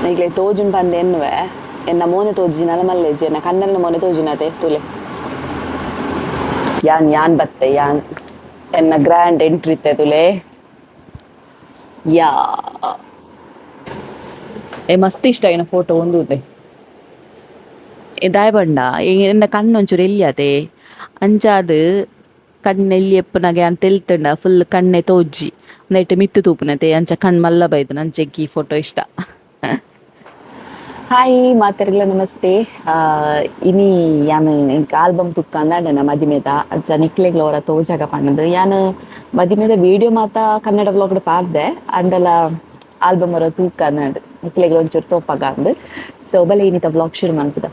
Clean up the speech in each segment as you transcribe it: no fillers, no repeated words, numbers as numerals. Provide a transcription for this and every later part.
ಈಗಲೇ ತೋಜುನ್ ಪಂದೆ ಎನ್ನುವೆ ಎನ್ನ ಮೋನೆ ತೋಜಿನಲ ಮಲ್ಲೆಜ್ಜಿ ಎನ್ನ ಕಣ್ಣನ ಮೋನೆ ತೋಜುನತೆ ತುಲೆ ಯಾನ್ ಬತ್ತೆ ಯಾನ್ ಎನ್ನ ಗ್ರ್ಯಾಂಡ್ ಎಂಟ್ರಿ ಇತ್ತೆ ತುಲೆ ಯಾ ಮಸ್ತ್ ಇಷ್ಟ ಏನ ಫೋಟೋ ಒಂದುದೆ ದಾಯ್ ಬಂಡ ಎನ್ನ ಕಣ್ಣು ಒಂಚೂರು ಎಲ್ಲಿಯತೆ ಅಂಚಾದ್ ಕಣ್ಣೆಲ್ಲಿ ಎಪ್ಪನಾಗೆ ಅಂತ ತೆಲ್ತಂಡ ಫುಲ್ ಕಣ್ಣೆ ತೋಜ್ಜಿ ನೆಟ್ ಮಿತ್ತು ತೂಪುನತೆ ಅಂಚ ಕಣ್ ಮಲ್ಲ ಬೈದು ಅಂಚೆಂಕಿ ಈ ಫೋಟೋ ಇಷ್ಟ. ಹಾಯ್ ಮಾತೆರ್ಲ ನಮಸ್ತೆ. ಇನಿ ಯಾನ್ ಎಂಕ್ ಆಲ್ಬಮ್ ತುಕ್ಕ ಅಂದಾಂಡನ ಮದಿಮೆದ ಅಜ್ಜ ನಿಕ್ಲೆಗ್ಲ ಅವರ ತೋಜಾಗ ಪಣ್ಣದು ಯಾನ್ ಮದಿಮೆದ ವಿಡಿಯೋ ಮಾತ ಕನ್ನಡ ವ್ಲಾಗ್ಡ್ ಪಾರ್ದೆ ಅಂಡಲ ಆಲ್ಬಮ್ ಅವರ ತೂಕ ಅಂದಾಂಡ್ ನಿಕ್ಲೆಗ್ಲ ಒಂಚೂರು ತೋಪಗಾಂದ್ ಸೊ ಬಲೆ ಇನಿತ ವ್ಲಾಗ್ ಶುರು ಮನ್ಪುದ.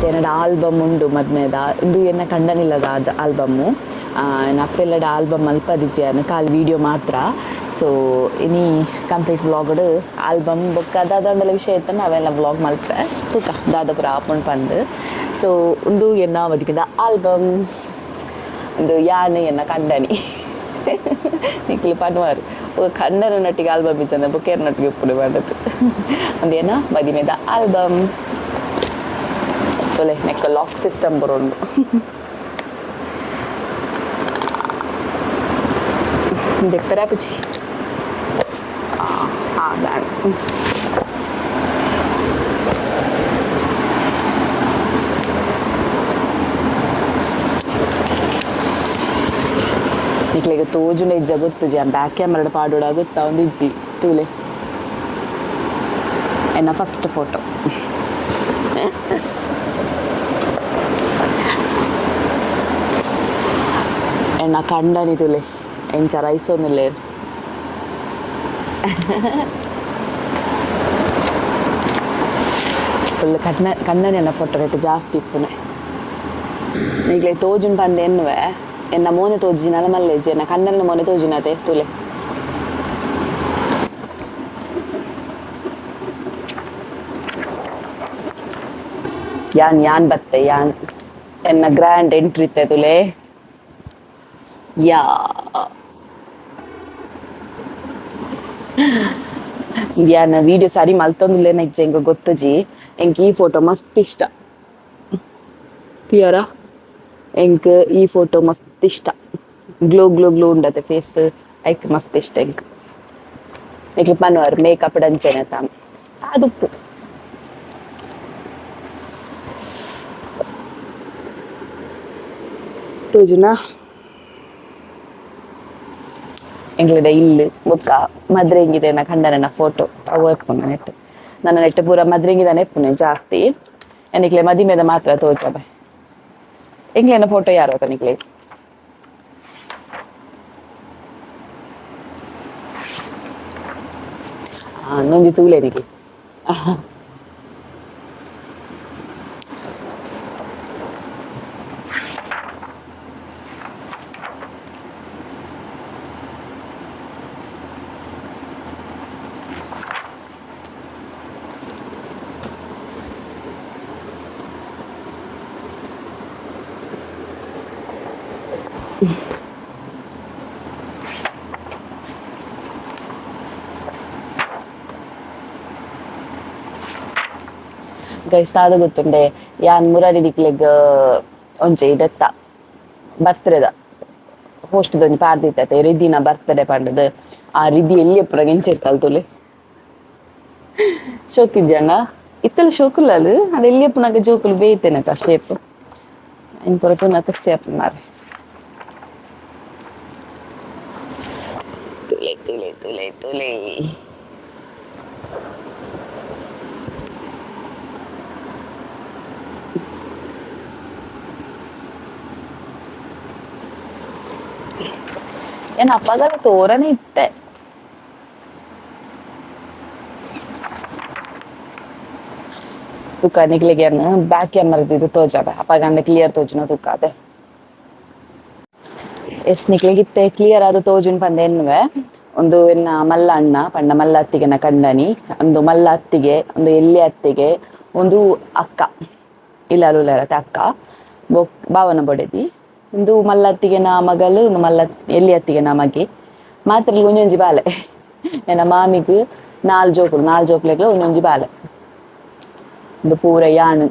ಎನ್ನಡ ಆಲ್ಬಮ್ ಉಂಡು ಮದ್ಮೆದ ಇಂದು ಎನ್ನ ಕಂಡನಿಲ್ಲದ ಆಲ್ಬಮ್ಮು ನಪ್ಪೆಲ್ಲಡ ಆಲ್ಬಮ್ ಮಲ್ಪದಿಜ್ಜೆನ್ ಕಾಲ್ ವಿಡಿಯೋ ಮಾತ್ರ. ಸೊ ಇನಿ ಕಂಪ್ಲೀಟ್ ವ್ಲಾಗ್ಡ್ ಆಲ್ಬಮ್ ಬೊಕ್ಕ ದಾದಂಡಲ ವಿಷಯ ಇತ್ತಂಡ ಅವೆಲ್ಲ ವ್ಲಾಗ್ ಮಲ್ಪೆ ತೂಕ ದಾದ ಪುರ ಆಪುಂಡು ಪಂದ್. ಸೊ ಉಂದು ಎನ್ನ ಮದಿಮೆದ ಆಲ್ಬಮ್ ಉಂದು ಯಾನ್ ಎನ್ನ ಕಂಡನಿ ನಿಕ್ಲು ಪನ್ವಾರ್ ಕಂಡನ ನಟ್ಟಿಗೆ ಆಲ್ಬಮ್ ಇಜ್ಜಂದ ಬೊಕ್ಕ ನಟ್ಟಿಗೆ ಉಪ್ಪುಡು ಪಂಡದು ಒಂದು ಎನ್ನ ಮದಿಮೆದ ಆಲ್ಬಮ್ ತೊಲೆ ನೆಕ್ಕ ಲಾಕ್ ಸಿಸ್ಟಮ್ ಬರೋಂಡು ದೆಪ್ಪರೆ ಆಪುಜಿ ಬ್ಯಾಡ ನಿಕ್ಲೆಗ್ ತೋಜುಂಡ ಇಜ್ಜ ಗೊತ್ತುಜಿ ಬ್ಯಾಕ್ ಕ್ಯಾಮರಾಡ್ ಪಾಡೋಡ ಗೊತ್ತಾ ಒಂದಿಜ್ಜಿ ತೂಲೆ ಎನ್ನ ಫಸ್ಟ್ ಫೋಟೋ. ಎನ್ನ ಕಂಡನಿ ತುಲೆ ಎಂಚ ರೈಸೊಂದುಲ್ಲೇರ್ ಫುಲ್ ಕಣ್ಣನೆ ಎನ್ನ ಫೋಟೋ ರೇಟ್ ಜಾಸ್ತಿ ಇಪ್ಪುನೆ. ಈಗಲೇ ತೋಜುನ್ ಪಂದೆ ಎನ್ನುವೆ ಎನ್ನ ಮೋನೆ ತೋಜಿನಲ ಮಲ್ಲೆಜ್ಜಿ ಎನ್ನ ಕಣ್ಣನ ಮೋನೆ ತೋಜುನತೆ ತುಲೆ ಯಾನ್ ಬತ್ತೆ ಯಾನ್ ಎನ್ನ ಗ್ರ್ಯಾಂಡ್ ಎಂಟ್ರಿ ಇತ್ತೆ ತುಲೆ ಯಾ ಯಾನ್ ವಿಡಿಯೋ ಸಾರಿ ಮಲ್ತೊಂದುಲ್ಲೇನ ಇಜ್ಜೆ ಎಂಕ್ ಗೊತ್ತುಜಿ ಎಂಕ್ ಈ ಫೋಟೋ ಮಸ್ತ್ ಇಷ್ಟ ಕ್ಲಿಯರಾ ಎಂಕ್ ಈ ಫೋಟೋ ಮಸ್ತ್ ಇಷ್ಟ ಗ್ಲೋ ಗ್ಲೋ ಗ್ಲೋ ಉಂಡತೆ ಫೇಸ್ ಐಕ್ ಮಸ್ತ್ ಇಷ್ಟ ಎಂಕ್ ಪನ್ವಾರ್ ಮೇಕಪ್ ಡಂಚೆನೆ ತಾಮ್ ಅದುಪ್ಪು ತೋಜುನಾ ಎಂಗ್ಲಡ ಇಲ್ಲು ಬೊಕ್ಕ ಮದ್ರೆಂಗಿದ ಕಂಡನ ಫೋಟೋ ಅವು ಎಪ್ಪುನ ನೆಟ್ ನನ್ನ ನೆಟ್ ಪೂರ ಮದ್ರೆಂಗಿದಾನೆ ಎಪ್ಪುನೆ ಜಾಸ್ತಿ ಎನಿಕ್ಲೆ ಮದಿಮೆದ ಮಾತ್ರ ತೋಜಬೆ ಎಂಗ್ಲೆನ ಫೋಟೋ ಯಾರು ಆತ ನಿಕ್ಲೆ ನೊಂದಿ ತೂಲೆನಿಗೆ ಗೈಸ್ ತಾದ ಗೊತ್ತುಂಡೆ ಯಾನ್ ಮುರಾರಿ ದಿಕ್ಲೆಗ್ ಒಂಚೆ ಇದೆತ್ತ ಬರ್ತ್ಡೇದ ಹೋಸ್ಟ್ದೊಂದು ಪಾರ್ದಿತ್ತತೆ ರಿದಿನ ಬರ್ತ್ಡೇ ಪಂಡದು ಆ ರಿದಿ ಎಲ್ಲಿ ಎಪ್ಪುನಾಗ ಎಂಚೆತ್ತಲ್ ತುಲೆ ಶೋಕಿದ್ಯಣ್ಣ ಇತ್ತಲ್ಲ ಶೋಕುಲ್ಲಲು ಅದು ಎಲ್ಲಿ ಎಪ್ಪುನಾಗ ಜೋಕುಲು ಬೇಯ್ತೇನೆತ ಶೇಪ್ ಇನ್ ಪುರ ತುನ ತರ್ಚೆ ಮಾರೆ ತುಲೆ ತುಲೆ ತುಲೆ ತುಲೆ ಏನ್ ಅಪ್ಪಗಲ್ಲ ತೋರನೇ ಇತ್ತೆ ತುಕ್ಕ ನಿಕ್ಲೆಗೆ ಬ್ಯಾಕ್ ಕ್ಯಾಮರಾ ತೋಜಾಬೆ ಅಪ್ಪಗಂಡ ಕ್ಲಿಯರ್ ತೋಜುನ ತುಕ್ಕ ಅದೇ ಎಸ್ ನಿಕ್ಲೆಗಿತ್ತೆ ಕ್ಲಿಯರ್ ಆದ ತೋಜುನ್ ಪಂದೆ ಎನ್ನುವೆ ಒಂದು ಎನ್ನ ಮಲ್ಲ ಅಣ್ಣ ಪಂಡ ಮಲ್ಲ ಅತ್ತಿಗೆನ ಕಂಡನಿ ಒಂದು ಮಲ್ಲ ಅತ್ತಿಗೆ ಒಂದು ಎಲ್ಲಿ ಅತ್ತಿಗೆ ಒಂದು ಅಕ್ಕ ಇಲ್ಲ ಅಕ್ಕ ಭಾವನ ಬೊಡೆದಿ ಇಂದು ಮಲ್ಲತ್ತಿಗೆ ನಾ ಮಗಳು ಇಂದು ಎಲ್ಲಿ ಅತ್ತಿಗೆ ನಮಗೆ ಮಾತ್ರ ಒಂಜೊಂಜಿ ಬಾಲೆ ಎನ್ನ ಮಾಮಿಗ್ ನಾಲ್ ಜೋಕ್ಲೆಗ್ಲ ಒಂಜೊಂಜಿ ಬಾಲೆ ಇಂದು ಪೂರ ಯಾನ್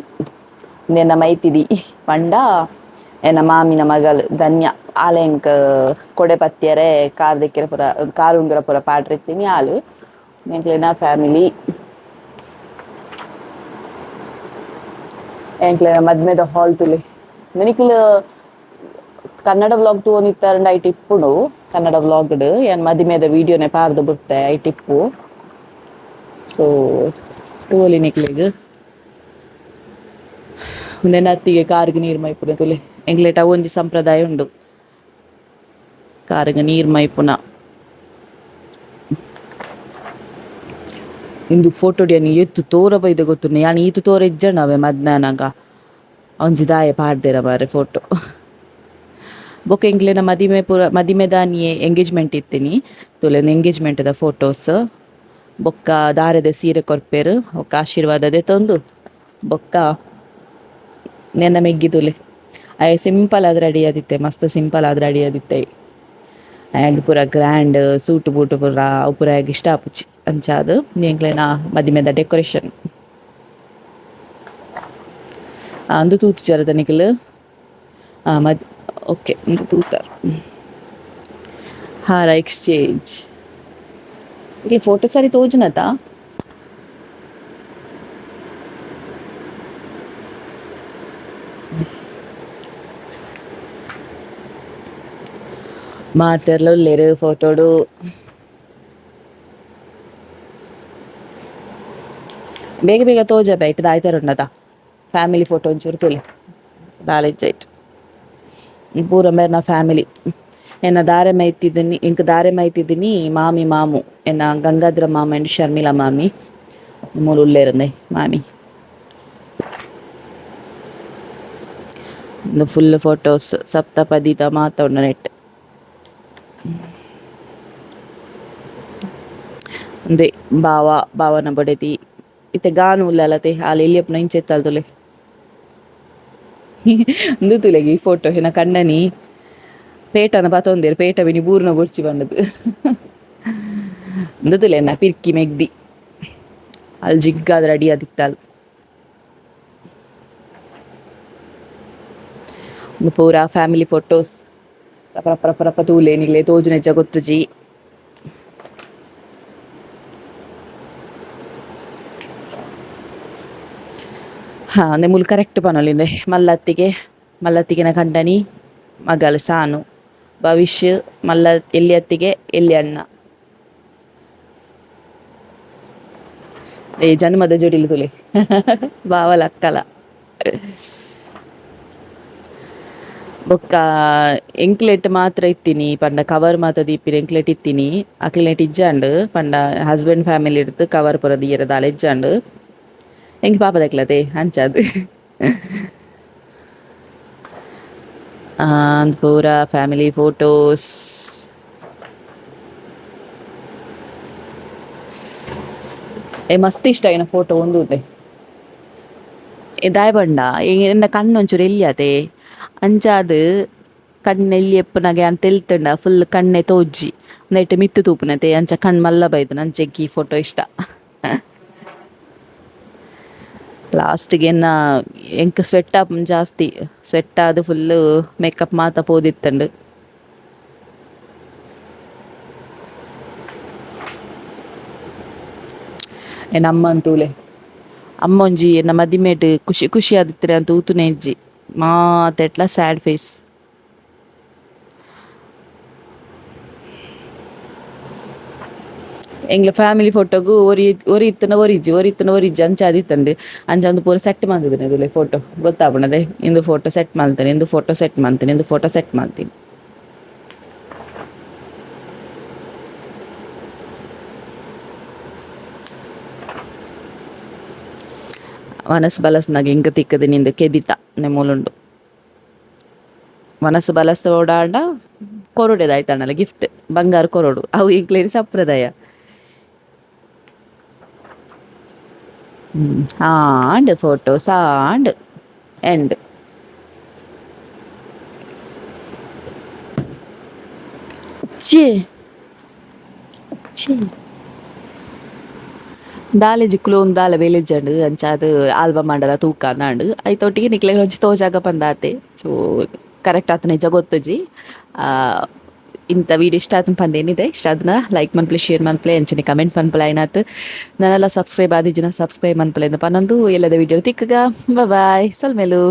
ಇಂದು ಮೈತಿದಿ ಪಂಡ ಎನ್ನ ಮಾಮಿನ ಮಗಳು ಧನ್ಯ ಆಲೆಂಕ್ ಕೊಡೆ ಪತ್ತಿಯರೆ ಕಾರ್ ದೆಕ್ಕೆರೆ ಪೂರ ಕಾರ್ ಉಂಗುರ ಪೂರ ಪಾಡ್ರೆತಿನಿ ಆಲು ಎಂಕ್ಲೆನ ಫ್ಯಾಮಿಲಿ ಎಂಕ್ಲೆನ ಮದ್ಮೆದ ಹಾಲ್ ತುಲೆ ನಿಕ್ಲ್ ಕನ್ನಡ ವ್ಲಾಗ್ ತೂವೊಂದಿತ್ತಾರಂಡ ಐಟ್ ಇಪ್ಪುಂಡು ಕನ್ನಡ ವ್ಲಾಗ್ಡ್ ಏನ್ ಮದಿಮೆದ ವಿಡಿಯೋನೆ ಪಾರ್ದ್ ಬುಡ್ತೆ ಐಟ್ ಇಪ್ಪು ಸೊ ತೂವೊಲಿ ನಿಕ್ಲೆಗ್ ಉಂದೆನ ಅತ್ತಿಗೆ ಕಾರ್ಗ್ ನೀರ್ ಮೈಪುನ ತುಲೆ ಎಂಕ್ಲೆಟ ಒಂಜಿ ಸಂಪ್ರದಾಯ ಉಂಡು ಕಾರ್ಗ್ ನೀರ್ ಮೈಪುನ ಇಂದು ಫೋಟೋ ಡಿಯನ್ ಎತ್ತು ತೋರ ಬೈದ ಗೊತ್ತುಂಡು ಯಾನ್ ಈತು ತೋರ ಇಜ್ಜಂಡವೆ ಮದ್ಮೆನಗ ಒಂಜಿ ದಾಯ ಪಾಡ್ದೆರ ಬಾರೆ ಫೋಟೋ ಬೊಕ ಎಂಕ್ಲೆನ ಮದಿಮೆದಾನಿಯೆ ಎಂಗೇಜ್ಮೆಂಟ್ ಇತ್ತೀನಿ ತುಲೆನ ಎಂಗೇಜ್ಮೆಂಟ್ದ ಫೋಟೋಸ್ ಬೊಕ್ಕ ದಾರೆದ ಸೀರೆ ಕೊರ್ಪೆರ್ ಬೊಕ್ಕ ಆಶೀರ್ವಾದ ದೆತೊಂದು ಬೊಕ್ಕ ನೆನ್ನ ಮೆಗ್ಗಿ ತುಲೆ ಅಯ್ಯ ಸಿಂಪಲ್ ಆದ್ ರೆಡಿ ಆದಿತ್ತೆ ಮಸ್ತ್ ಸಿಂಪಲ್ ಆದ್ ರೆಡಿ ಆದಿತ್ತೆ ಆಯಗ್ ಪೂರ ಗ್ರ್ಯಾಂಡ್ ಸೂಟ್ ಬೂಟ್ ಪೂರ ಅವು ಪೂರ ಆಯಗ್ ಇಷ್ಟ ಆಪುಜಿ ಅಂಚಾದ್ ಎಂಕ್ಲೆನ ಮದಿಮೆದ ಡೆಕೋರೇಷನ್ ಅಂದು ತೂತು ಜರದ ನಿಕುಲ್ ಓಕೆ ಇಂದು ತೂತಾರ್ ಹಾರ ಎಕ್ಸ್ಚೇಂಜ್ ಇಲ್ಲಿ ಫೋಟೋ ಸಾರಿ ತೋಜುನತ ಮಾತೆರ್ಲ ಉಲ್ಲೆರ್ ಫೋಟೋಡು ಬೇಗ ಬೇಗ ತೋಜ ಬೈಟ್ ದಾಯ್ತರುಂಡದ ಫ್ಯಾಮಿಲಿ ಫೋಟೋ ಒಂಚೂರು ತುಲೆ ದಾಲೆಜ್ಜೈಟ್ ಪೂರ ಮೇರ್ನ ಫ್ಯಾಮಿಲಿ ಎನ್ನ ದಾರೆ ಮೈತಿದ್ದೀನಿ ಇಂಕ್ ದಾರೆ ಮೈತಿದ್ದೀನಿ ಮಾಮಿ ಮಾಮು ಎನ್ನ ಗಂಗಾಧರ ಮಾಮ ಅಂಡ್ ಶರ್ಮಿಳಾ ಮಾಮಿ ಮೂಲು ಉಲ್ಲೇರಂದೆ ಮಾಮಿ ಫುಲ್ ಫೋಟೋಸ್ ಸಪ್ತಪದಿದ ಮಾತೊಂಡ ನೆಟ್ ಅಂದೆ ಬಾವನ ಬೊಡೆತಿ ಇತ್ತೆ ಗಾನು ಉಲ್ಲಲತೆ ಆಲ ಎಲ್ಲಿಯಪ್ಪನ ಇಂಚೆತ್ತಲ್ ತುಲೆ ಇಂದು ತುಲೆಗೆ ಈ ಫೋಟೋ ಎನ್ನ ಕಣ್ಣನಿ ಪೇಟನ ಪತೊಂದೆರ್ ಪೇಟ ವಿನಿ ಬೂರ್ನ ಬೊರ್ಚಿ ಬಂಡದು ಇಂದು ತುಲೆ ಎನ್ನ ಪಿರ್ಕಿ ಮೆಗ್ದಿ ಅಲ್ಲಿ ಜಿಗ್ಗಾದ ರೆಡಿ ಆದಿತ್ತಲ್ ಪೂರ ಫ್ಯಾಮಿಲಿ ಫೋಟೋಸ್ ರಪ್ಪ ತೂಲೆ ನಿಗ್ಲೆ ತೋಜುನೆಜ್ಜ ಗೊತ್ತುಜಿ ಅಂದೆ ಮುಲ್ ಕರೆಕ್ಟ್ ಪನೊಲಿಂದೆ ಮಲ್ಲತ್ತಿಗೆನ ಕಂಡನಿ ಮಗಳು ಸಾನು ಭವಿಷ್ಯ ಎಲ್ಲಿ ಅತ್ತಿಗೆ ಎಲ್ಲಿ ಅಣ್ಣ ಜನ್ಮದ ಜೋಡಿಲು ತುಲೆ ಬಾವಲ ಅಕ್ಕಲ ಬೊಕ್ಕ ಎಂಕ್ಲೆಟ್ ಮಾತ್ರ ಇತ್ತೀನಿ ಪಂಡ ಕವರ್ ಮಾತ ದೀಪಿನ ಎಂಕ್ಲೆಟ್ ಇತ್ತೀನಿ ಅಕ್ಲೆಟ್ ಇಜ್ಜಾಂಡ್ ಪಂಡ ಹಸ್ಬೆಂಡ್ ಫ್ಯಾಮಿಲಿ ಇಡ್ದು ಕವರ್ ಪುರ ದೀಯರ ದಾಲ ಇಜ್ಜಾಂಡ್ ಎಂಕ್ ಪಾಪ ದಕ್ಲತೆ ಅಂಚಾದ್ ಪೂರ ಫ್ಯಾಮಿಲಿ ಫೋಟೋಸ್ ಮಸ್ತ್ ಇಷ್ಟ ಏನ ಫೋಟೋ ಒಂದುದೆ ದಾಯ್ ಬಂಡ ಎನ್ನ ಕಣ್ಣು ಒಂಚೂರು ಎಲ್ಲಿಯತೆ ಅಂಚಾದ್ ಕಣ್ಣೆಲ್ಲಿ ಎಪ್ಪನಾಗೆ ಅಂತ ತೆಲ್ತಂಡ ಫುಲ್ ಕಣ್ಣೆ ತೋಜ್ಜಿ ನೆಟ್ ಮಿತ್ತು ತೂಪುನತೆ ಅಂಚ ಕಣ್ ಮಲ್ಲ ಬೈದು ಅಂಚೆಂಕಿ ಈ ಫೋಟೋ ಇಷ್ಟ ಲಾಸ್ಟ್ಗೆ ಎನ್ನ ಎಂಕ್ ಸ್ವೆಟ್ ಜಾಸ್ತಿ ಸ್ವೆಟ್ ಆದ್ ಫುಲ್ಲು ಮೇಕಪ್ ಮಾತ ಪೋದಿತ್ತಂಡು ಎನ್ನ ಅಮ್ಮ ಅಂತೂಲೆ ಅಮ್ಮ ಒಂಜಿ ಎನ್ನ ಮದಿಮೆಡ್ ಖುಷಿ ಖುಷಿ ಆದಿತ್ತರೆ ಅಂತ ಊತುನೆ ಇಜ್ಜಿ ಮಾತೆಟ್ಲ ಸ್ಯಾಡ್ ಫೇಸ್ ಎಂಗ್ಲ ಫ್ಯಾಮಿಲಿ ಫೋಟೋಗು ಒರಿತ್ತನ ಒರಿಜ್ಜಿ ಅಂಚಾದಿತ್ತಂಡು ಅಂಚಾಂದು ಪೂರ ಸೆಟ್ ಮಾಡ್ತಿದ್ದೇನೆ ಇದುಲೆ ಫೋಟೋ ಗೊತ್ತಾಪಣದೆ ಇಂದು ಫೋಟೋ ಸೆಟ್ ಮಾಡ್ತೇನೆ ಇಂದು ಫೋಟೋ ಸೆಟ್ ಮಾಡ್ತೀನಿ ಇಂದು ಫೋಟೋ ಸೆಟ್ ಮಾಡ್ತೀನಿ ವನಸ್ ಬಲಸ್ನಾಗ ಇಂಕ ತಿಕ್ಕದ ನಿಂದು ಕೆಬಿತ ನೆಮ್ಮೂಲುಂಡು ವನಸ್ ಬಲಸ್ ಓಡಾಂಡ ಕೊರೊಡೆದಾಯ್ತಣ್ಣಲ್ಲ ಗಿಫ್ಟ್ ಬಂಗಾರ ಕೊರೊಡು ಅವು ಇಂಕ್ಲೇರಿ ಸಂಪ್ರದಾಯ ಆಂಡ್ ಫೋಟೋಸ್ ಆಂಡ್ ಎಂಡ್ ಛೀ ಛೀ ದಾಲೆ ಜಿಕ್ಕುಲು ಒಂದು ದಾಲ ಬೇಲೆಜ್ಜಂಡು ಅಂಚಾದ್ ಆಲ್ಬಮ್ ಮಾಡಲ ತೂಕ ಅಂದಾಂಡು ಐತೊಟ್ಟಿಗೆ ನಿಕ್ಲೆ ಒಂಜಿ ತೋಜಾಗ ಪಂದಾತೆ ಸೊ ಕರೆಕ್ಟ್ ಆತನ ನಿಜ ಗೊತ್ತುಜಿ ಆ, ಇಂಥ ವಿಡಿಯೋ ಇಷ್ಟ ಆತನ ಪಂದೇನಿದೆ ಇಷ್ಟ ಅದನ್ನ ಲೈಕ್ ಮನ್ಪ್ಲೆ ಶೇರ್ ಮನ್ಪ್ಲೆ ಅಂಚನೆ ಕಮೆಂಟ್ ಮನ್ಪಲೆ ಆಯ್ನಾತ್ ನನ್ನೆಲ್ಲ ಸಬ್ಸ್ಕ್ರೈಬ್ ಆದಿಜಿನ ಸಬ್ಸ್ಕ್ರೈಬ್ ಮನ್ಪಲೆ ಪನ್ನೊಂದು ಎಲ್ಲದ ವಿಡಿಯೋ ತಿಕ್ಕಗ ಬಾಯ್ ಸಲ್ಮೇಲು.